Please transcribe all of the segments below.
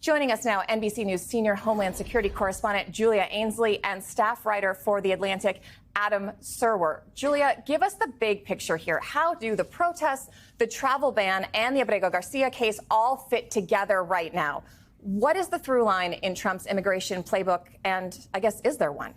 Joining us now, NBC News senior Homeland Security correspondent Julia Ainsley and staff writer for The Atlantic, Adam Serwer. Julia, give us the big picture here. How do the protests, the travel ban, and the Abrego Garcia case all fit together right now? What is the through line in Trump's immigration playbook? And I guess, is there one?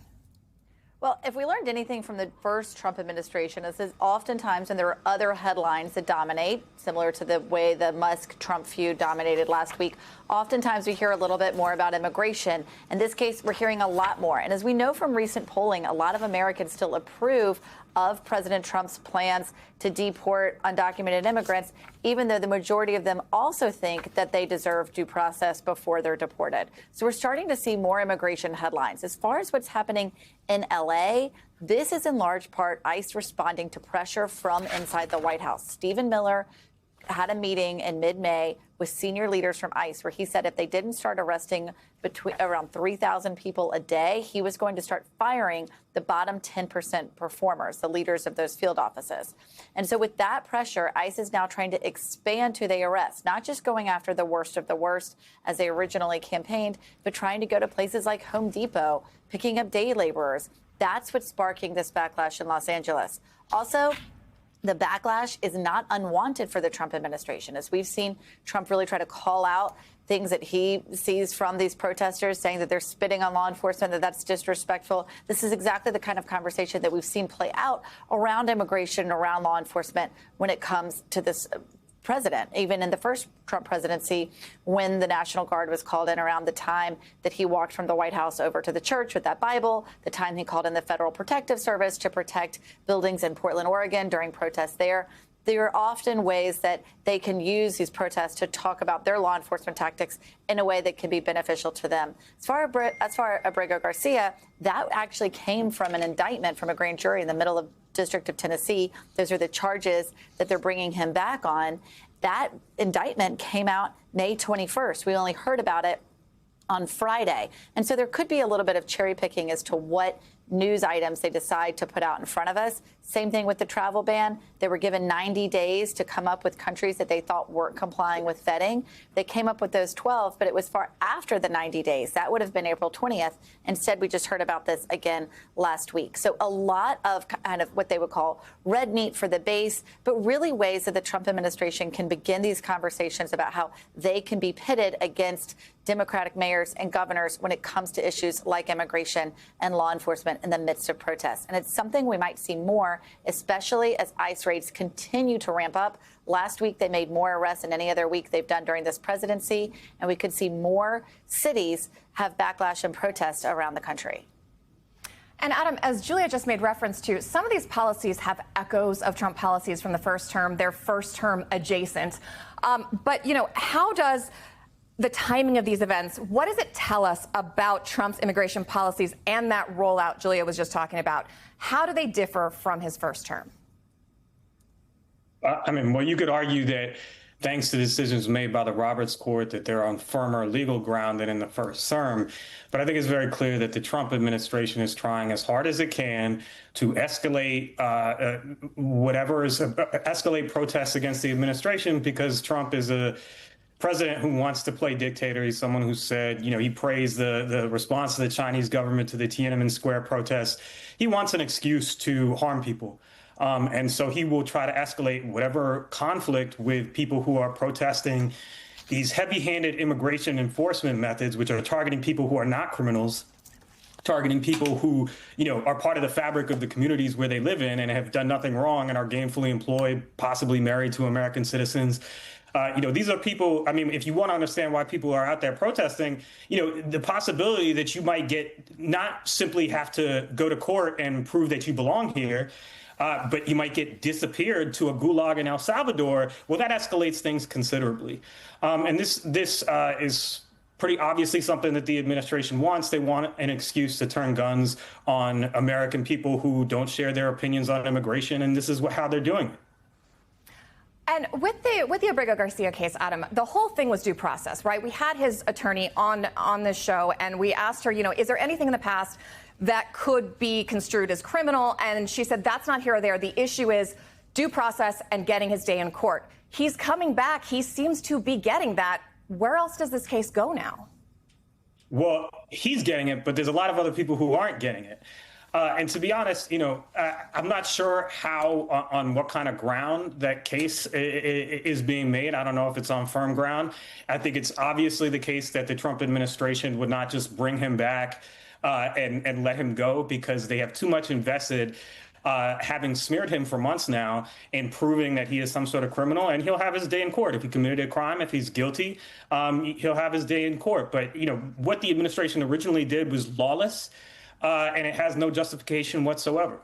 Well, if we learned anything from the first Trump administration, this is oftentimes when there are other headlines that dominate, similar to the way the Musk-Trump feud dominated last week. Oftentimes we hear a little bit more about immigration. In this case, we're hearing a lot more. And as we know from recent polling, a lot of Americans still approve of President Trump's plans to deport undocumented immigrants, even though the majority of them also think that they deserve due process before they're deported. So we're starting to see more immigration headlines. As far as what's happening in L.A., this is in large part ICE responding to pressure from inside the White House. Stephen Miller had a meeting in mid-May with senior leaders from ICE where he said if they didn't start arresting around 3,000 people a day, he was going to start firing the bottom 10% performers, the leaders of those field offices. And so with that pressure, ICE is now trying to expand who they arrest, not just going after the worst of the worst as they originally campaigned, but trying to go to places like Home Depot, picking up day laborers. That's what's sparking this backlash in Los Angeles. Also, the backlash is not unwanted for the Trump administration. As we've seen Trump really try to call out things that he sees from these protesters, saying that they're spitting on law enforcement, that that's disrespectful. This is exactly the kind of conversation that we've seen play out around immigration, around law enforcement when it comes to this president. Even in the first Trump presidency, when the National Guard was called in around the time that he walked from the White House over to the church with that Bible, the time he called in the Federal Protective Service to protect buildings in Portland, Oregon during protests there. There are often ways that they can use these protests to talk about their law enforcement tactics in a way that can be beneficial to them. As far as Abrego Garcia, that actually came from an indictment from a grand jury in the middle of District of Tennessee. Those are the charges that they're bringing him back on. That indictment came out May 21st. We only heard about it on Friday. And so there could be a little bit of cherry picking as to what news items they decide to put out in front of us. Same thing with the travel ban. They were given 90 days to come up with countries that they thought weren't complying with vetting. They came up with those 12, but it was far after the 90 days. That would have been April 20th. Instead, we just heard about this again last week. So a lot of kind of what they would call red meat for the base, but really ways that the Trump administration can begin these conversations about how they can be pitted against Democratic mayors and governors when it comes to issues like immigration and law enforcement in the midst of protests. And it's something we might see more, especially as ICE raids continue to ramp up. Last week, they made more arrests than any other week they've done during this presidency. And we could see more cities have backlash and protests around the country. And Adam, as Julia just made reference to, some of these policies have echoes of Trump policies from the first term. They're first term adjacent. But, you know, how does the timing of these events, what does it tell us about Trump's immigration policies and that rollout Julia was just talking about? How do they differ from his first term? Well, you could argue that thanks to decisions made by the Roberts Court that they're on firmer legal ground than in the first term. But I think it's very clear that the Trump administration is trying as hard as it can to escalate escalate protests against the administration, because Trump is a president who wants to play dictator. He's someone who said, he praised the response of the Chinese government to the Tiananmen Square protests. He wants an excuse to harm people. And so he will try to escalate whatever conflict with people who are protesting these heavy-handed immigration enforcement methods, which are targeting people who are not criminals, targeting people who, are part of the fabric of the communities where they live in and have done nothing wrong and are gainfully employed, possibly married to American citizens. These are people, if you want to understand why people are out there protesting, the possibility that you might not simply have to go to court and prove that you belong here, but you might get disappeared to a gulag in El Salvador. Well, that escalates things considerably. And this is pretty obviously something that the administration wants. They want an excuse to turn guns on American people who don't share their opinions on immigration. And this is how they're doing it. And with the Abrego Garcia case, Adam, the whole thing was due process, right? We had his attorney on this show, and we asked her, is there anything in the past that could be construed as criminal? And she said, that's not here or there. The issue is due process and getting his day in court. He's coming back. He seems to be getting that Where else does this case go now? Well, he's getting it, but there's a lot of other people who aren't getting it. And to be honest, I'm not sure how, on what kind of ground that case is being made. I don't know if it's on firm ground. I think it's obviously the case that the Trump administration would not just bring him back and let him go because they have too much invested, having smeared him for months now and proving that he is some sort of criminal. And he'll have his day in court. If he committed a crime, if he's guilty, he'll have his day in court. But, what the administration originally did was lawless. And it has no justification whatsoever.